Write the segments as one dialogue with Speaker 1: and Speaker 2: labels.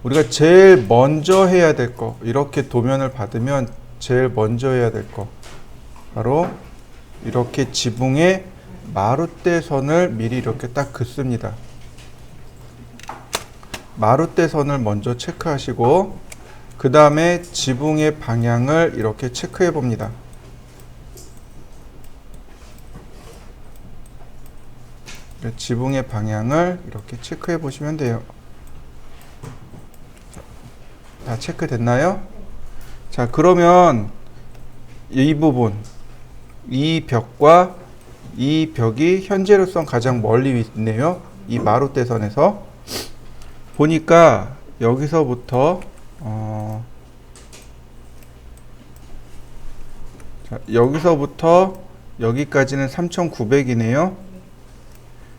Speaker 1: 우리가 제일 먼저 해야 될 거, 이렇게 도면을 받으면 제일 먼저 해야 될 거, 바로 이렇게 지붕에 마룻대선을 미리 이렇게 딱 긋습니다. 마룻대선을 먼저 체크하시고 그 다음에 지붕의 방향을 이렇게 체크해 봅니다. 지붕의 방향을 이렇게 체크해 보시면 돼요. 다 체크됐나요? 자, 그러면 이 부분, 이 벽과 이 벽이 현재로선 가장 멀리 있네요. 이 마룻대선에서 보니까 여기서부터 자, 여기서부터 여기까지는 3,900이네요.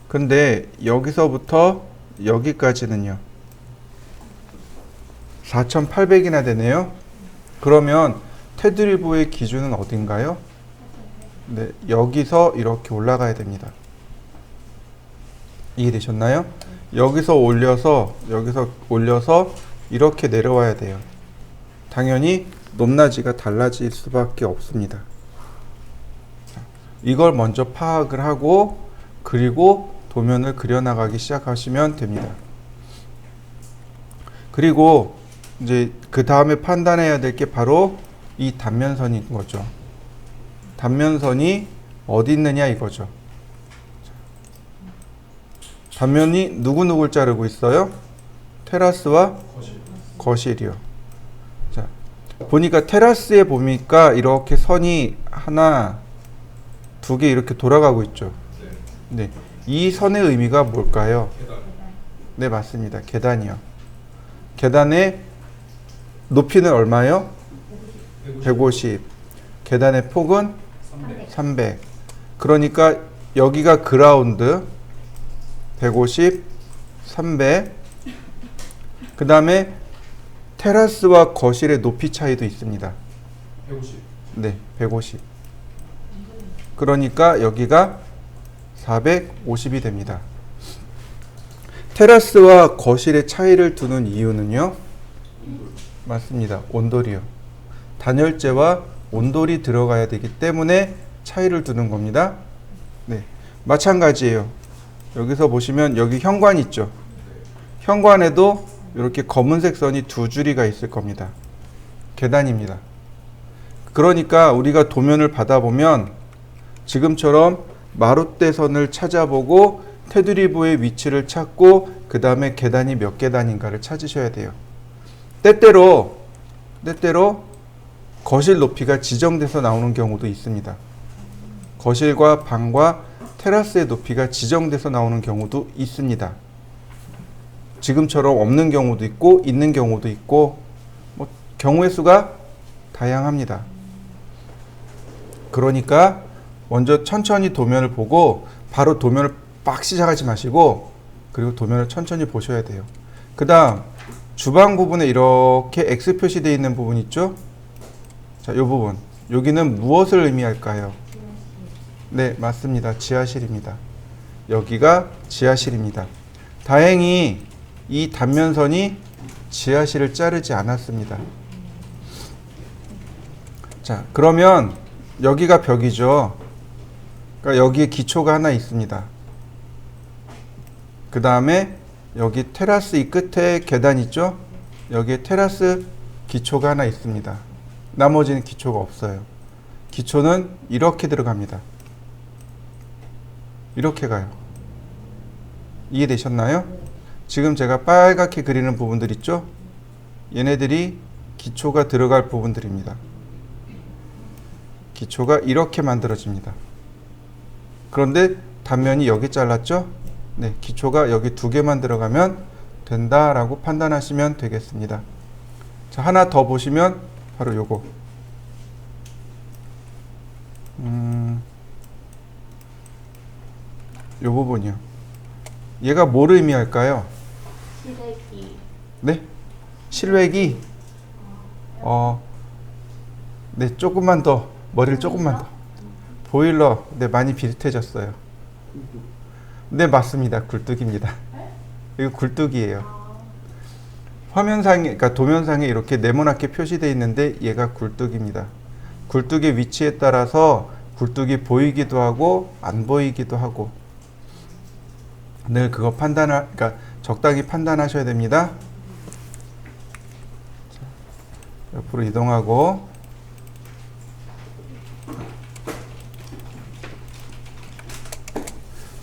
Speaker 1: 근데 여기서부터 여기까지는요 4,800이나 되네요. 그러면 테두리부의 기준은 어딘가요? 네, 여기서 이렇게 올라가야 됩니다. 이해되셨나요? 여기서 올려서 이렇게 내려와야 돼요. 당연히 높낮이가 달라질 수밖에 없습니다. 이걸 먼저 파악을 하고 그리고 도면을 그려나가기 시작하시면 됩니다. 그리고 이제 그 다음에 판단해야 될 게 바로 이 단면선인 거죠. 단면선이 어디 있느냐 이거죠. 단면이 누구누구를 자르고 있어요? 테라스와 거실이요. 자, 보니까 테라스에 보니까 이렇게 선이 하나, 두 개 이렇게 돌아가고 있죠. 네, 이 선의 의미가 뭘까요? 네, 맞습니다. 계단이요. 계단의 높이는 얼마요? 150. 계단의 폭은 300. 그러니까 여기가 그라운드 150, 300. 그 다음에 테라스와 거실의 높이 차이도 있습니다.
Speaker 2: 150.
Speaker 1: 네, 150. 그러니까 여기가 450이 됩니다. 테라스와 거실의 차이를 두는 이유는요? 맞습니다. 온돌이요. 단열재와 온돌이 들어가야 되기 때문에 차이를 두는 겁니다. 네, 마찬가지예요. 여기서 보시면 여기 현관 있죠. 현관에도 이렇게 검은색 선이 두 줄이가 있을 겁니다. 계단입니다. 그러니까 우리가 도면을 받아보면 지금처럼 마룻대선을 찾아보고 테두리부의 위치를 찾고 그 다음에 계단이 몇 계단인가를 찾으셔야 돼요. 때때로 거실 높이가 지정돼서 나오는 경우도 있습니다. 거실과 방과 테라스의 높이가 지정돼서 나오는 경우도 있습니다. 지금처럼 없는 경우도 있고 있는 경우도 있고 뭐 경우의 수가 다양합니다. 그러니까 먼저 천천히 도면을 보고 바로 도면을 빡 시작하지 마시고 그리고 도면을 천천히 보셔야 돼요. 그 다음 주방 부분에 이렇게 X 표시되어 있는 부분 있죠? 자, 이 부분 여기는 무엇을 의미할까요? 네, 맞습니다. 지하실입니다. 여기가 지하실입니다. 다행히 이 단면선이 지하실을 자르지 않았습니다. 자, 그러면 여기가 벽이죠. 그러니까 여기에 기초가 하나 있습니다. 그 다음에 여기 테라스 이 끝에 계단 있죠? 여기에 테라스 기초가 하나 있습니다. 나머지는 기초가 없어요. 기초는 이렇게 들어갑니다. 이렇게 가요. 이해되셨나요? 지금 제가 빨갛게 그리는 부분들 있죠? 얘네들이 기초가 들어갈 부분들입니다. 기초가 이렇게 만들어집니다. 그런데 단면이 여기 잘랐죠? 네, 기초가 여기 두 개만 들어가면 된다라고 판단하시면 되겠습니다. 자, 하나 더 보시면 바로 요거. 요 부분이요. 얘가 뭘 의미할까요?
Speaker 3: 실외기.
Speaker 1: 네? 실외기? 네, 조금만 더, 머리를 조금만 더. 보일러, 네, 많이 비슷해졌어요. 네, 맞습니다. 굴뚝입니다. 이거 굴뚝이에요. 화면상에, 그러니까 도면상에 이렇게 네모나게 표시되어 있는데 얘가 굴뚝입니다. 굴뚝의 위치에 따라서 굴뚝이 보이기도 하고 안 보이기도 하고 늘 그거 그러니까 적당히 판단하셔야 됩니다. 자, 옆으로 이동하고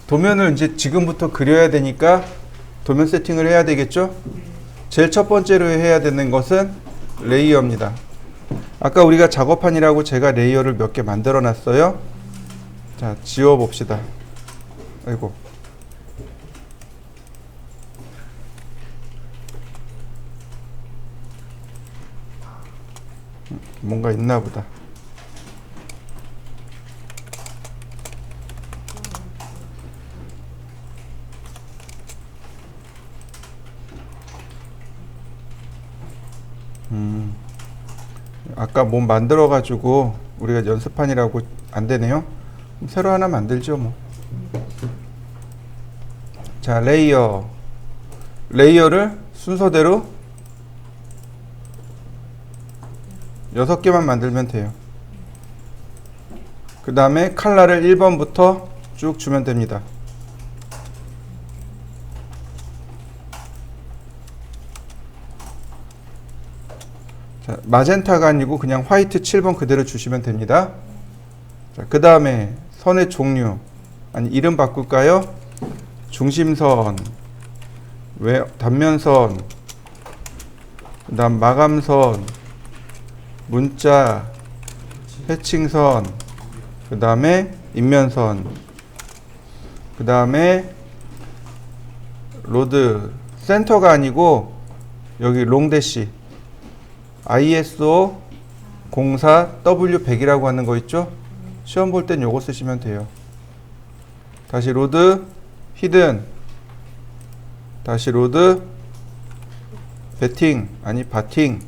Speaker 1: 도면을 이제 지금부터 그려야 되니까 도면 세팅을 해야 되겠죠? 제일 첫 번째로 해야 되는 것은 레이어입니다. 아까 우리가 작업판이라고 제가 레이어를 몇 개 만들어 놨어요. 자, 지워 봅시다. 아이고. 뭔가 있나 보다. 아까 몸 만들어 가지고 우리가 연습판이라고 안 되네요. 새로 하나 만들죠 뭐. 자, 레이어를 순서대로 6개만 만들면 돼요. 그 다음에 컬러를 1번부터 쭉 주면 됩니다. 자, 마젠타가 아니고 그냥 화이트 7번 그대로 주시면 됩니다. 자, 그 다음에 선의 종류, 아니 이름 바꿀까요? 중심선, 단면선, 그 다음 마감선, 문자, 해칭선, 그 다음에 인면선, 그 다음에 로드, 센터가 아니고 여기 롱대시 ISO 04 W100이라고 하는 거 있죠? 시험 볼 땐 요거 쓰시면 돼요. 다시 로드, 히든, 다시 로드, 배팅, 아니 바팅.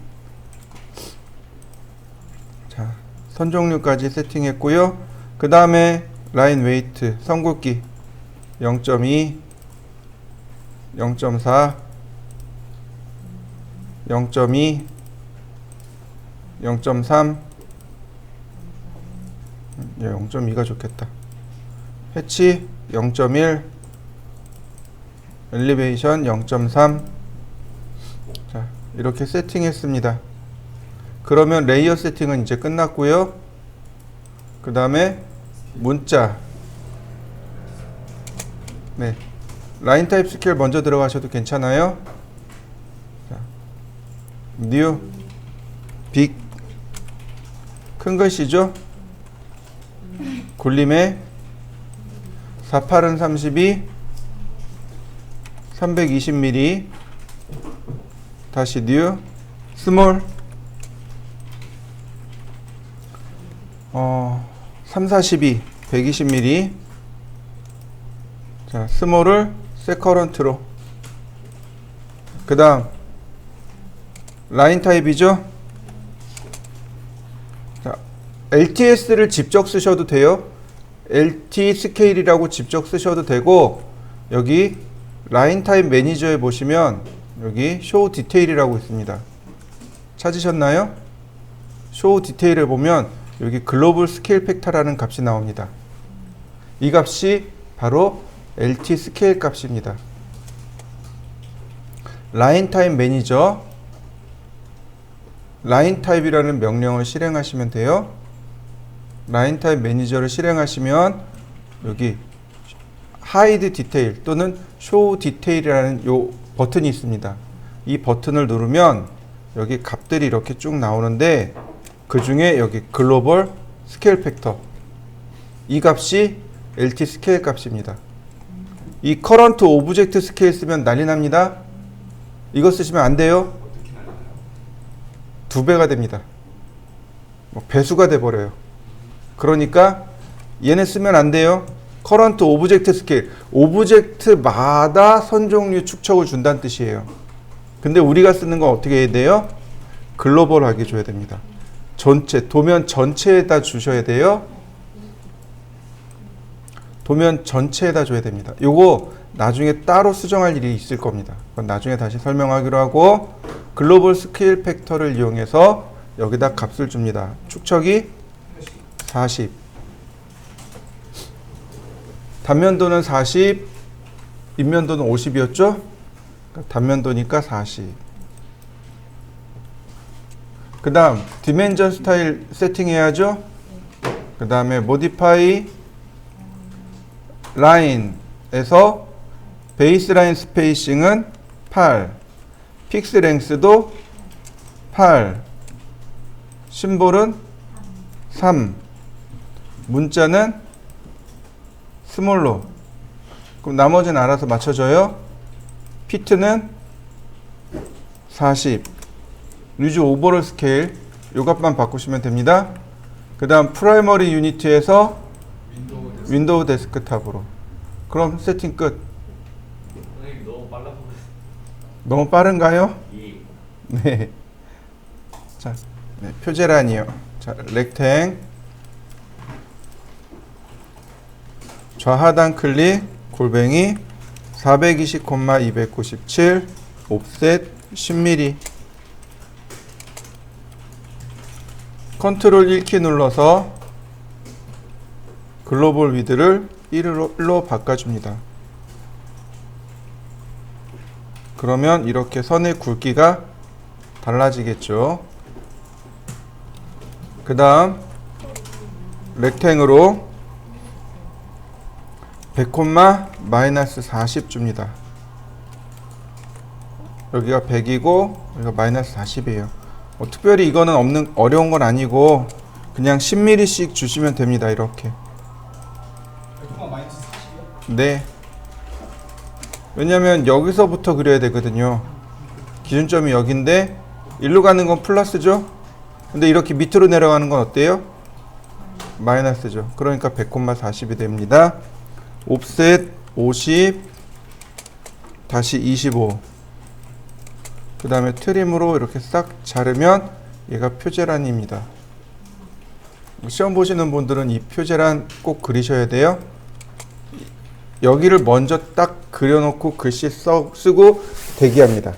Speaker 1: 자, 선 종류까지 세팅했고요. 그 다음에 라인 웨이트, 선 굵기 0.2, 0.4, 0.2, 0.3, 0.2가 좋겠다. 해치 0.1, 엘리베이션 0.3. 자, 이렇게 세팅했습니다. 그러면 레이어 세팅은 이제 끝났고요. 그 다음에 문자. 네, 라인 타입 스케일 먼저 들어가셔도 괜찮아요. 자, 뉴, 빅, 큰 글씨죠? 굴림에 48은 32, 320mm, 다시 뉴, 스몰, 342, 120mm. 자, 스몰을 세커런트로. 그 다음 라인 타입이죠. 자, LTS를 직접 쓰셔도 돼요. LT 스케일이라고 직접 쓰셔도 되고, 여기 라인 타입 매니저에 보시면 여기 쇼 디테일이라고 있습니다. 찾으셨나요? 쇼 디테일을 보면 여기 글로벌 스케일 팩터라는 값이 나옵니다. 이 값이 바로 LT 스케일 값입니다. 라인 타입 매니저, 라인 타입이라는 명령을 실행하시면 돼요. 라인 타입 매니저를 실행하시면 여기 하이드 디테일 또는 쇼 디테일이라는 요 버튼이 있습니다. 이 버튼을 누르면 여기 값들이 이렇게 쭉 나오는데, 그 중에 여기 글로벌 스케일 팩터, 이 값이 LT 스케일 값입니다. 이 커런트 오브젝트 스케일 쓰면 난리 납니다. 이거 쓰시면 안 돼요. 2배가 됩니다. 배수가 돼 버려요. 그러니까 얘네 쓰면 안 돼요. 커런트 오브젝트 스케일, 오브젝트마다 선 종류 축척을 준다는 뜻이에요. 근데 우리가 쓰는 건 어떻게 해야 돼요? 글로벌하게 줘야 됩니다. 전체, 도면 전체에다 주셔야 돼요. 도면 전체에다 줘야 됩니다. 요거 나중에 따로 수정할 일이 있을 겁니다. 그건 나중에 다시 설명하기로 하고, 글로벌 스케일 팩터를 이용해서 여기다 값을 줍니다. 축척이 40. 단면도는 40, 입면도는 50이었죠? 단면도니까 40. 그 다음 디멘전 스타일 세팅해야죠? 그 다음에 modify line에서 베이스라인 스페이싱은 8, 픽스 랭스도 8, 심볼은 3, 문자는 스몰로. 그럼 나머지는 알아서 맞춰줘요. 피트는 40, 유즈 오버롤 스케일 요 값만 바꾸시면 됩니다. 그 다음 프라이머리 유니트에서 윈도우 데스크탑으로. 그럼 세팅 끝.
Speaker 2: 선생님 너무 빨라 보여요.
Speaker 1: 너무 빠른가요?
Speaker 2: 예.
Speaker 1: 네. 자, 네, 표제란이요. 자, 렉탱. 좌하단 클릭, 골뱅이 420,297, 옵셋 10mm. 컨트롤 1키 눌러서 글로벌 위드를 1로 바꿔줍니다. 그러면 이렇게 선의 굵기가 달라지겠죠. 그 다음 렉탱으로 100, 마이너스 40 줍니다. 여기가 100이고 여기가 마이너스 40이에요. 특별히 이거는 어려운 건 아니고 그냥 10mm씩 주시면 됩니다. 이렇게. 네. 왜냐면 여기서부터 그려야 되거든요. 기준점이 여긴데 일로 가는 건 플러스죠. 근데 이렇게 밑으로 내려가는 건 어때요? 마이너스죠. 그러니까 100, 40이 됩니다. 옵셋 50 다시 25. 그 다음에 트림으로 이렇게 싹 자르면 얘가 표제란입니다. 시험 보시는 분들은 이 표제란 꼭 그리셔야 돼요. 여기를 먼저 딱 그려놓고 글씨 쓰고 대기합니다.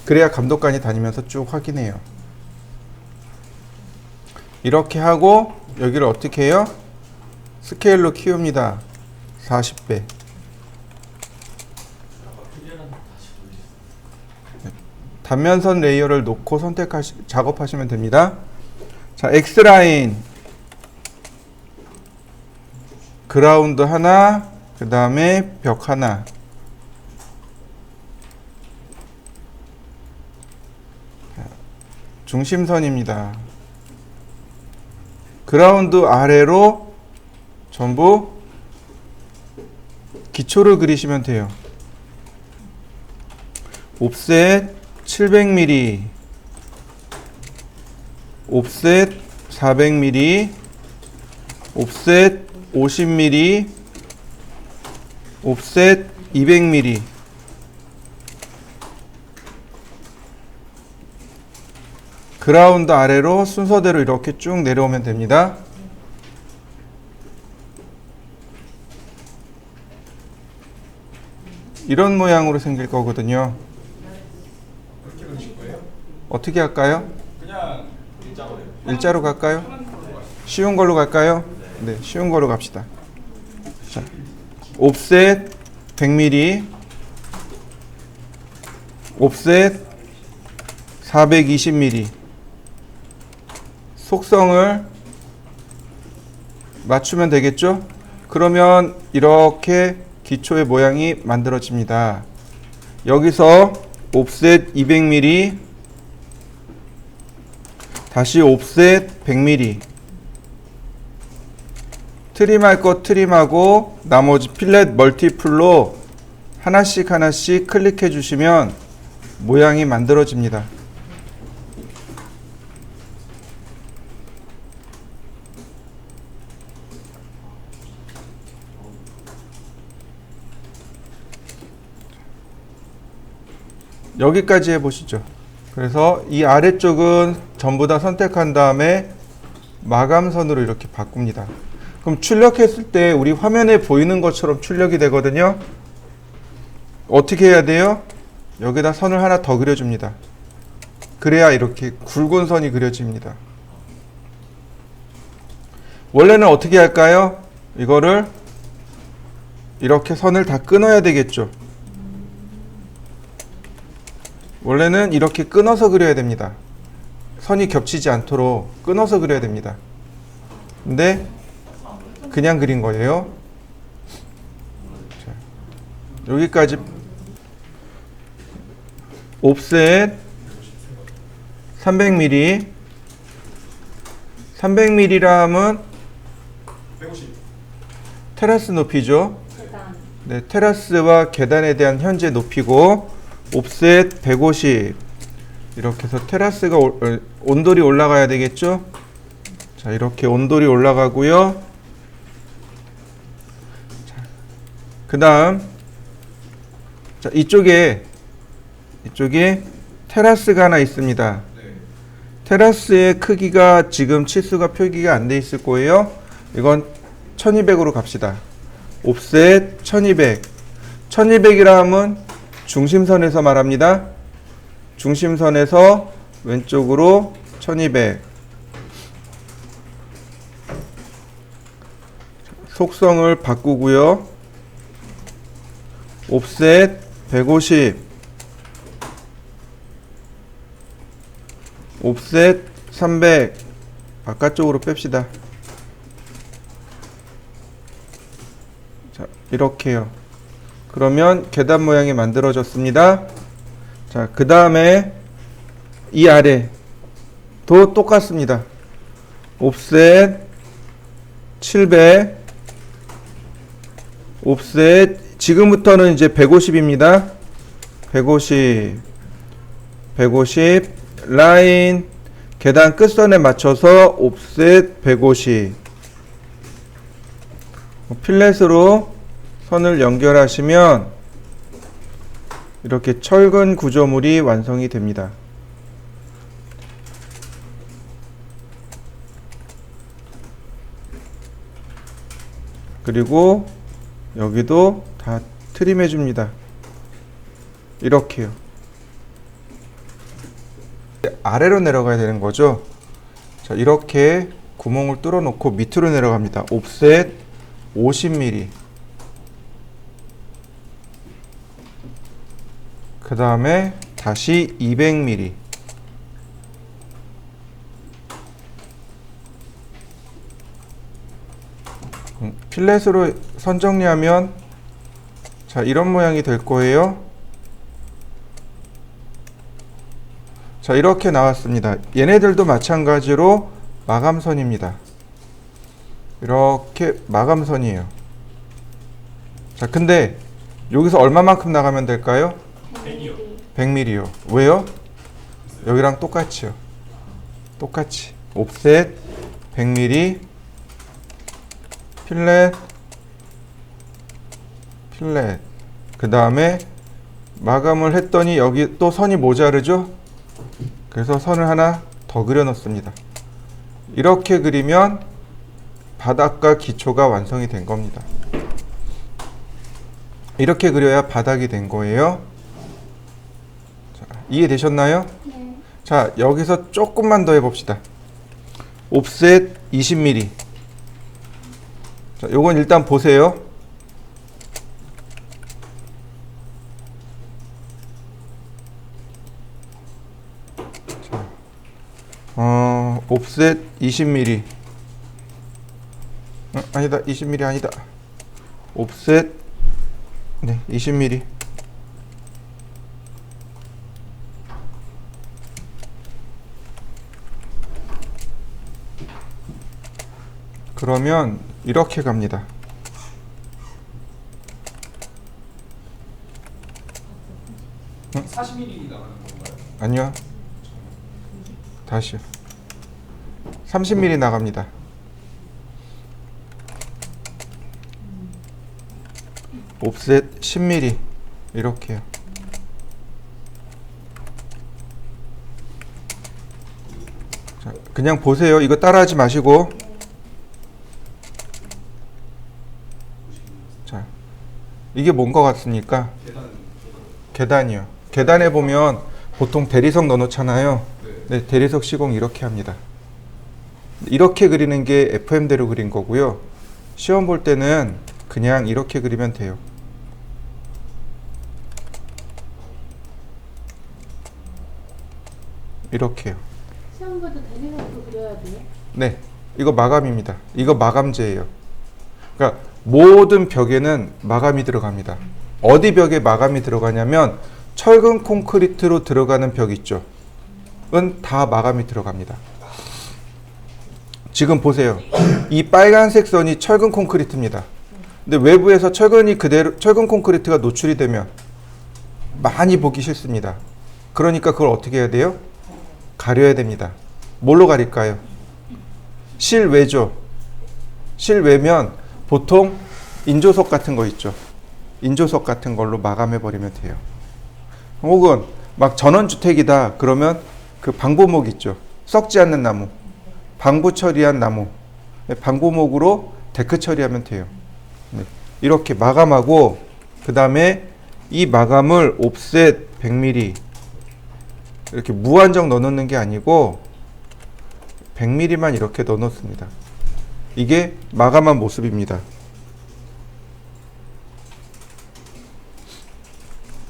Speaker 1: 그래야 감독관이 다니면서 쭉 확인해요. 이렇게 하고 여기를 어떻게 해요? 스케일로 키웁니다. 40배. 단면선 레이어를 놓고 작업하시면 됩니다. 자, X라인 그라운드 하나, 그 다음에 벽 하나. 중심선입니다. 그라운드 아래로 전부 기초를 그리시면 돼요. 옵셋 700mm, 옵셋 400mm, 옵셋 50mm, 옵셋 200mm. 그라운드 아래로 순서대로 이렇게 쭉 내려오면 됩니다. 이런 모양으로 생길 거거든요. 어떻게 할까요?
Speaker 2: 그냥 일자로 해요.
Speaker 1: 일자로 갈까요? 쉬운 걸로 갈까요? 네, 쉬운 걸로 갑시다. 자, 옵셋 100mm, 옵셋 420mm. 속성을 맞추면 되겠죠? 그러면 이렇게 기초의 모양이 만들어집니다. 여기서 옵셋 200mm, 다시 옵셋 100mm. 트림할 거 트림하고 나머지 필렛 멀티플로 하나씩 클릭해 주시면 모양이 만들어집니다. 여기까지 해보시죠. 그래서 이 아래쪽은 전부 다 선택한 다음에 마감선으로 이렇게 바꿉니다. 그럼 출력했을 때 우리 화면에 보이는 것처럼 출력이 되거든요. 어떻게 해야 돼요? 여기다 선을 하나 더 그려줍니다. 그래야 이렇게 굵은 선이 그려집니다. 원래는 어떻게 할까요? 이거를 이렇게 선을 다 끊어야 되겠죠. 원래는 이렇게 끊어서 그려야 됩니다. 선이 겹치지 않도록 끊어서 그려야 됩니다. 근데 그냥 그린 거예요. 자, 여기까지 옵셋 300mm 300mm라 하면
Speaker 4: 150.
Speaker 1: 테라스 높이죠.
Speaker 3: 계단.
Speaker 1: 네, 테라스와 계단에 대한 현재 높이고 옵셋 150 이렇게 해서 테라스가 온돌이 올라가야 되겠죠. 자, 이렇게 온돌이 올라가고요. 그 다음 자, 이쪽에 테라스가 하나 있습니다.
Speaker 4: 네.
Speaker 1: 테라스의 크기가 지금 치수가 표기가 안 돼 있을 거예요. 이건 1200으로 갑시다. 옵셋 1200 1200이라 하면 중심선에서 말합니다. 중심선에서 왼쪽으로 1200 속성을 바꾸고요. 옵셋 150 옵셋 300 바깥쪽으로 뺍시다. 자, 이렇게요. 그러면 계단 모양이 만들어졌습니다. 자, 그 다음에 이 아래도 똑같습니다. 옵셋 700 옵셋 지금부터는 이제 150입니다. 150 라인 계단 끝선에 맞춰서 옵셋 150 필렛으로 선을 연결하시면 이렇게 철근 구조물이 완성이 됩니다. 그리고 여기도 다 트림해 줍니다. 이렇게요. 아래로 내려가야 되는 거죠. 자, 이렇게 구멍을 뚫어 놓고 밑으로 내려갑니다. 옵셋 50mm 그 다음에 다시 200mm 필렛으로 선 정리하면 자, 이런 모양이 될 거예요. 자, 이렇게 나왔습니다. 얘네들도 마찬가지로 마감선입니다. 이렇게 마감선이에요. 자, 근데 여기서 얼마만큼 나가면 될까요?
Speaker 4: 100이요.
Speaker 1: 100mm요. 왜요? 여기랑 똑같이요. 똑같이. 옵셋 100mm 필렛 그 다음에 마감을 했더니 여기 또 선이 모자르죠? 그래서 선을 하나 더 그려 넣습니다. 이렇게 그리면 바닥과 기초가 완성이 된 겁니다. 이렇게 그려야 바닥이 된 거예요. 자, 이해되셨나요?
Speaker 3: 네.
Speaker 1: 자, 여기서 조금만 더 해봅시다. 옵셋 20mm 자, 요건 일단 보세요. 옵셋 20mm 아니다 20mm 아니다 옵셋 네 20mm 그러면 이렇게 갑니다. 응?
Speaker 4: 40mm 나가는 건가요?
Speaker 1: 아니요. 다시요. 30mm 나갑니다. 옵셋 10mm 이렇게요. 자, 그냥 보세요. 이거 따라하지 마시고. 자, 이게 뭔 것 같습니까?
Speaker 4: 계단.
Speaker 1: 계단이요. 계단에 보면 보통 대리석 넣어놓잖아요.
Speaker 4: 네.
Speaker 1: 네, 대리석 시공 이렇게 합니다. 이렇게 그리는 게 FM대로 그린 거고요. 시험 볼 때는 그냥 이렇게 그리면 돼요. 이렇게요.
Speaker 3: 시험 볼 때 대리석도 그려야 돼요?
Speaker 1: 네, 이거 마감입니다. 이거 마감재예요. 그러니까 모든 벽에는 마감이 들어갑니다. 어디 벽에 마감이 들어가냐면 철근 콘크리트로 들어가는 벽 있죠. 은 다 마감이 들어갑니다. 지금 보세요. 이 빨간색 선이 철근 콘크리트입니다. 근데 외부에서 철근 콘크리트가 노출이 되면 많이 보기 싫습니다. 그러니까 그걸 어떻게 해야 돼요? 가려야 됩니다. 뭘로 가릴까요? 실외죠. 실외면 보통 인조석 같은 거 있죠. 인조석 같은 걸로 마감해 버리면 돼요. 혹은 막 전원주택이다 그러면 그 방부목 있죠. 썩지 않는 나무, 방부 처리한 나무, 방부목으로 데크 처리하면 돼요. 네. 이렇게 마감하고 그 다음에 이 마감을 옵셋 100mm 이렇게 무한정 넣어놓는 게 아니고 100mm만 이렇게 넣어놓습니다. 이게 마감한 모습입니다.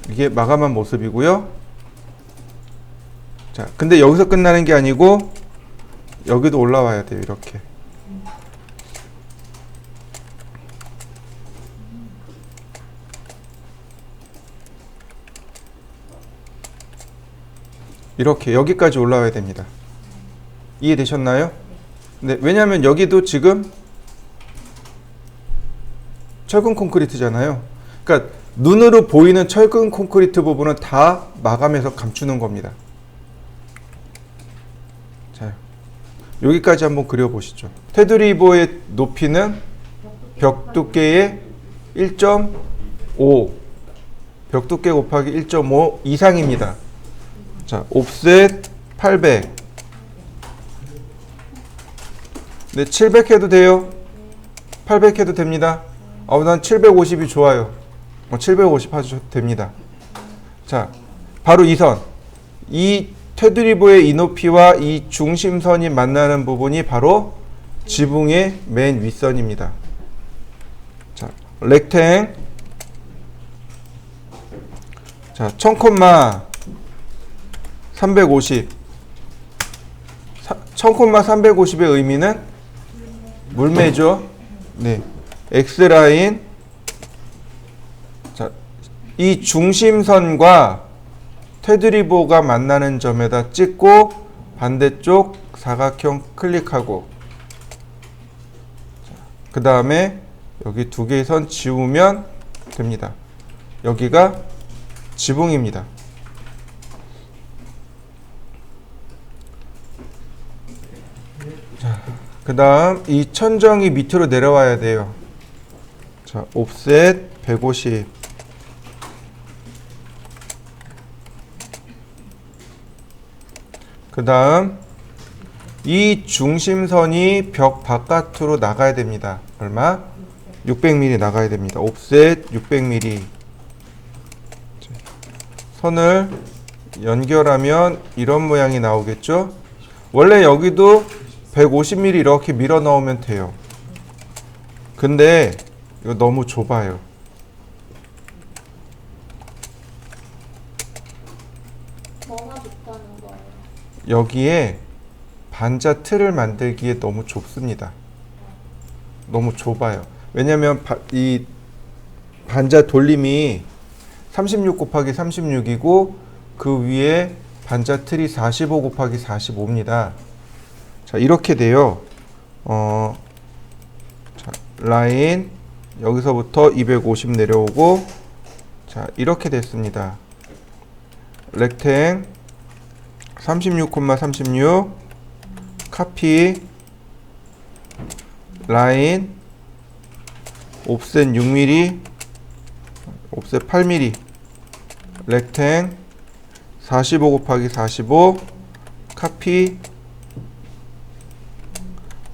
Speaker 1: 이게 마감한 모습이고요. 자, 근데 여기서 끝나는 게 아니고 여기도 올라와야 돼요. 이렇게. 이렇게 여기까지 올라와야 됩니다. 이해되셨나요? 네, 왜냐하면 여기도 지금 철근 콘크리트잖아요. 그러니까 눈으로 보이는 철근 콘크리트 부분은 다 마감해서 감추는 겁니다. 자, 여기까지 한번 그려보시죠. 테두리보의 높이는 벽 두께의 1.5 벽 두께 곱하기 1.5 이상입니다. 자, 옵셋 800. 네, 700 해도 돼요. 800 해도 됩니다. 난 750이 좋아요. 750 하셔도 됩니다. 자, 바로 이 선. 이 테두리보의 이 높이와 이 중심선이 만나는 부분이 바로 지붕의 맨 윗선입니다. 자, 렉탱. 자, 1000콤마 350. 1000콤마 350의 의미는 물매죠. 네. X라인. 자, 이 중심선과 테두리보가 만나는 점에다 찍고 반대쪽 사각형 클릭하고 그 다음에 여기 두 개의 선 지우면 됩니다. 여기가 지붕입니다. 자, 그 다음 이 천정이 밑으로 내려와야 돼요. 자, 옵셋 150. 그 다음 이 중심선이 벽 바깥으로 나가야 됩니다. 얼마? 600mm 나가야 됩니다. 옵셋 600mm. 선을 연결하면 이런 모양이 나오겠죠? 원래 여기도 150mm 이렇게 밀어 넣으면 돼요. 근데 이거 너무 좁아요.
Speaker 3: 뭐가 좋다는 거예요?
Speaker 1: 여기에 반자 틀을 만들기에 너무 좁습니다. 너무 좁아요. 왜냐면 이 반자 돌림이 36 곱하기 36이고 그 위에 반자 틀이 45 곱하기 45입니다. 자, 이렇게 돼요. 자, 라인 여기서부터 250 내려오고 자, 이렇게 됐습니다. 렉탱 36,36 카피 라인 옵셋 6mm 옵셋 8mm 렉탱 45 곱하기 45 카피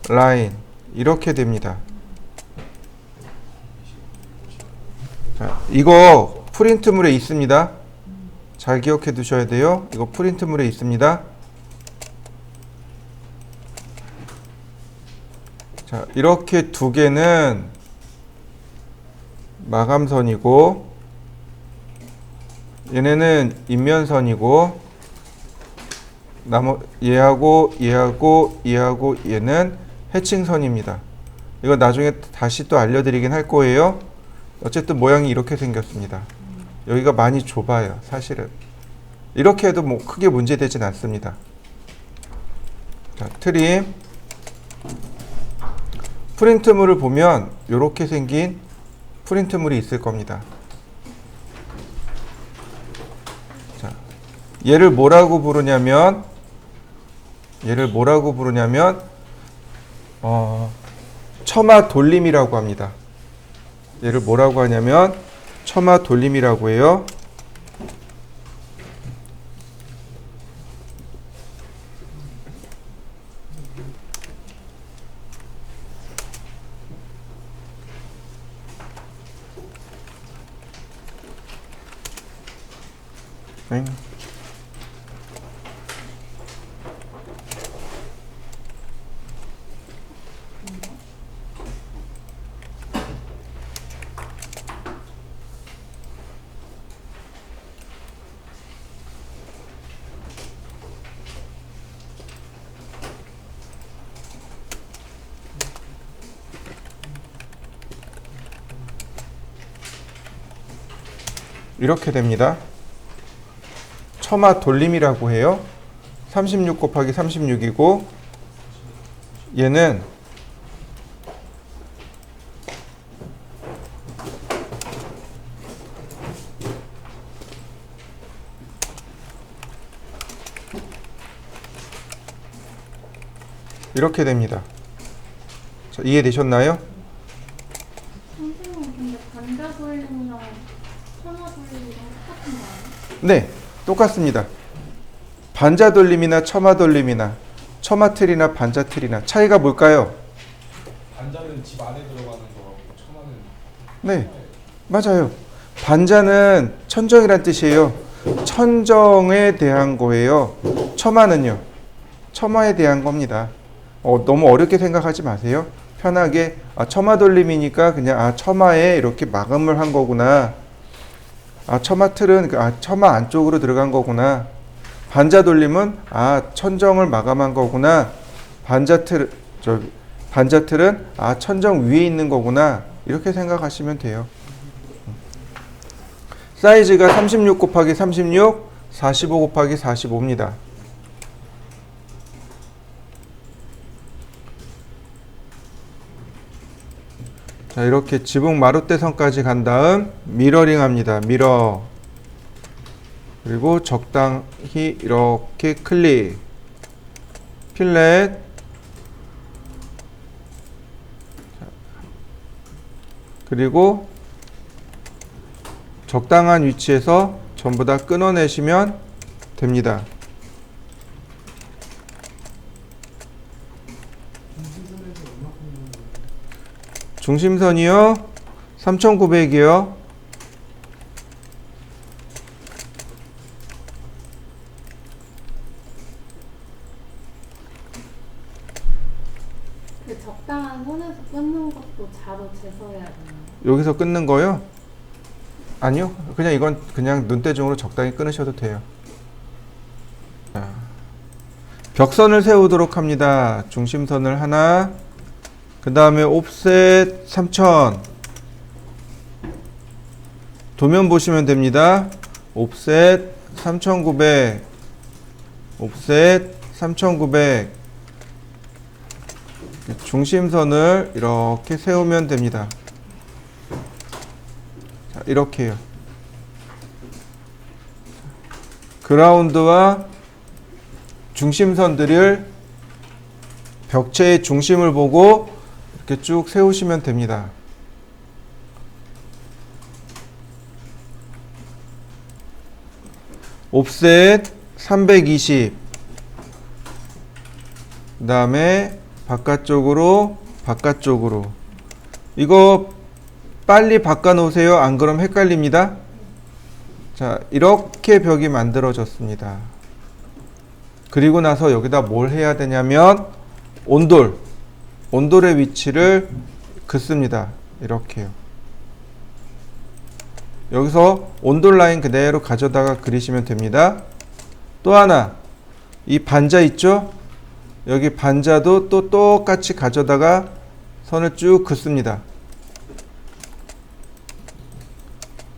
Speaker 1: 라인 이렇게 됩니다. 자, 이거 프린트물에 있습니다. 잘 기억해 두셔야 돼요. 이거 프린트물에 있습니다. 자, 이렇게 두 개는 마감선이고 얘네는 인면선이고 얘하고 얘는 해칭선입니다. 이거 나중에 다시 또 알려드리긴 할 거예요. 어쨌든 모양이 이렇게 생겼습니다. 여기가 많이 좁아요. 사실은 이렇게 해도 뭐 크게 문제되진 않습니다. 자, 트림 프린트물을 보면 이렇게 생긴 프린트물이 있을 겁니다. 자, 얘를 뭐라고 부르냐면 처마 돌림이라고 합니다. 얘를 뭐라고 하냐면 처마 돌림이라고 해요. 응. 이렇게 됩니다. 처마 돌림이라고 해요. 36 곱하기 36이고 얘는 이렇게 됩니다. 자, 이해되셨나요?
Speaker 3: 선생님 근데 반자 돌림이랑 처마 돌림이랑 똑같은 거 아니에요?
Speaker 1: 네, 똑같습니다. 반자 돌림이나 처마 돌림이나 처마 틀이나 반자 틀이나 차이가 뭘까요?
Speaker 4: 반자는 집 안에 들어가는 거고 처마는
Speaker 1: 네, 맞아요. 반자는 천정이란 뜻이에요. 천정에 대한 거예요. 처마는요, 처마에 대한 겁니다. 너무 어렵게 생각하지 마세요. 편하게 처마 돌림이니까 그냥 처마에 이렇게 마감을 한 거구나. 처마 틀은 처마 안쪽으로 들어간 거구나. 반자 돌림은 천정을 마감한 거구나. 반자 틀은 천정 위에 있는 거구나. 이렇게 생각하시면 돼요. 사이즈가 36 곱하기 36, 45 곱하기 45입니다. 자, 이렇게 지붕 마룻대선까지 간 다음 미러링 합니다. 미러. 그리고 적당히 이렇게 클릭. 필렛. 그리고 적당한 위치에서 전부 다 끊어내시면 됩니다. 중심선이요. 3900이요.
Speaker 3: 그 적당한 선에서 끊는 것도 자로 재서해야 되나요?
Speaker 1: 여기서 끊는 거요? 아니요. 그냥 이건 그냥 눈대중으로 적당히 끊으셔도 돼요. 자, 벽선을 세우도록 합니다. 중심선을 하나, 그 다음에 옵셋 3000. 도면 보시면 됩니다. 옵셋 3900. 옵셋 3900. 중심선을 이렇게 세우면 됩니다. 자, 이렇게요. 그라운드와 중심선들을 벽체의 중심을 보고 이렇게 쭉 세우시면 됩니다. 옵셋 320. 그 다음에 바깥쪽으로. 이거 빨리 바꿔 놓으세요. 안 그럼 헷갈립니다. 자, 이렇게 벽이 만들어졌습니다. 그리고 나서 여기다 뭘 해야 되냐면 온돌의 위치를 긋습니다. 이렇게요. 여기서 온돌 라인 그대로 가져다가 그리시면 됩니다. 또 하나, 이 반자 있죠? 여기 반자도 또 똑같이 가져다가 선을 쭉 긋습니다.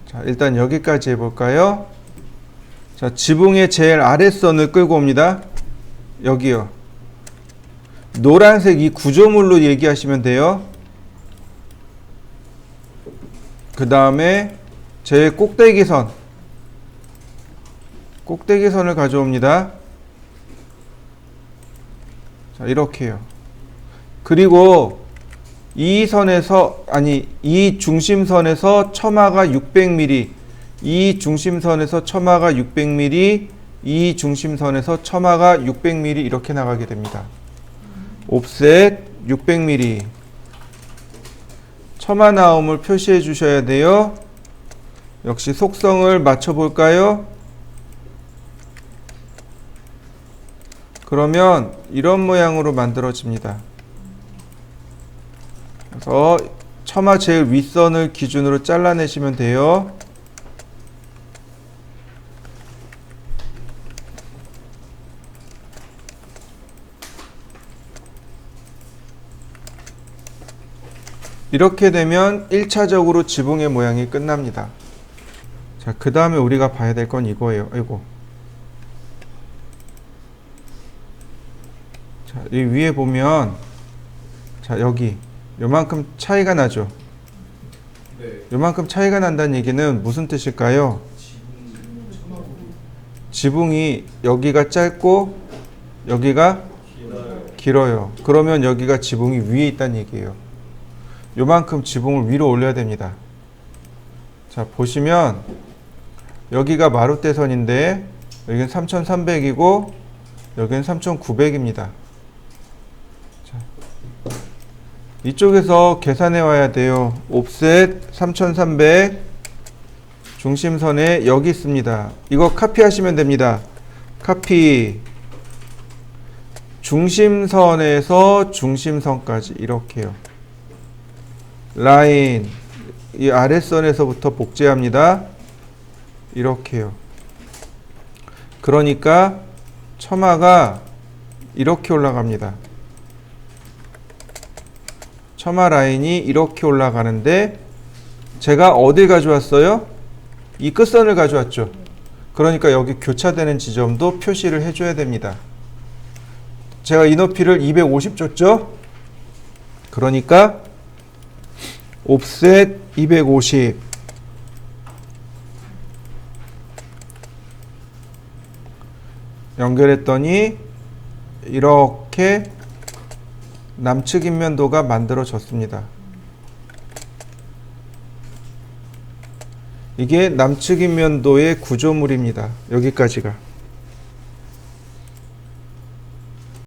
Speaker 1: 자, 일단 여기까지 해볼까요? 자, 지붕의 제일 아랫선을 끌고 옵니다. 여기요. 노란색 이 구조물로 얘기하시면 돼요. 그 다음에 제일 꼭대기선을 가져옵니다. 자, 이렇게요. 그리고 이 중심선에서 처마가 600mm, 이 중심선에서 처마가 600mm, 이 중심선에서 처마가 600mm 이렇게 나가게 됩니다. 옵셋 600mm. 처마 나옴을 표시해 주셔야 돼요. 역시 속성을 맞춰 볼까요? 그러면 이런 모양으로 만들어집니다. 그래서 처마 제일 윗선을 기준으로 잘라내시면 돼요. 이렇게 되면 1차적으로 지붕의 모양이 끝납니다. 자, 그 다음에 우리가 봐야 될 건 이거예요. 아이고. 자, 이 위에 보면, 자, 여기 요만큼 차이가 나죠.
Speaker 4: 네.
Speaker 1: 요만큼 차이가 난다는 얘기는 무슨 뜻일까요? 지붕이 여기가 짧고 여기가 길어요. 그러면 여기가 지붕이 위에 있다는 얘기예요. 요만큼 지붕을 위로 올려야 됩니다. 자, 보시면 여기가 마룻대선인데 여기는 3300이고 여기는 3900입니다. 이쪽에서 계산해 와야 돼요. 옵셋 3300 중심선에 여기 있습니다. 이거 카피하시면 됩니다. 카피 중심선에서 중심선까지 이렇게요. 라인 이 아랫선에서부터 복제합니다. 이렇게요. 그러니까 처마가 이렇게 올라갑니다. 처마 라인이 이렇게 올라가는데 제가 어딜 가져왔어요? 이 끝선을 가져왔죠. 그러니까 여기 교차되는 지점도 표시를 해줘야 됩니다. 제가 이 높이를 250 줬죠? 그러니까 옵셋 250 연결했더니 이렇게 남측 인면도가 만들어졌습니다. 이게 남측 인면도의 구조물입니다. 여기까지가.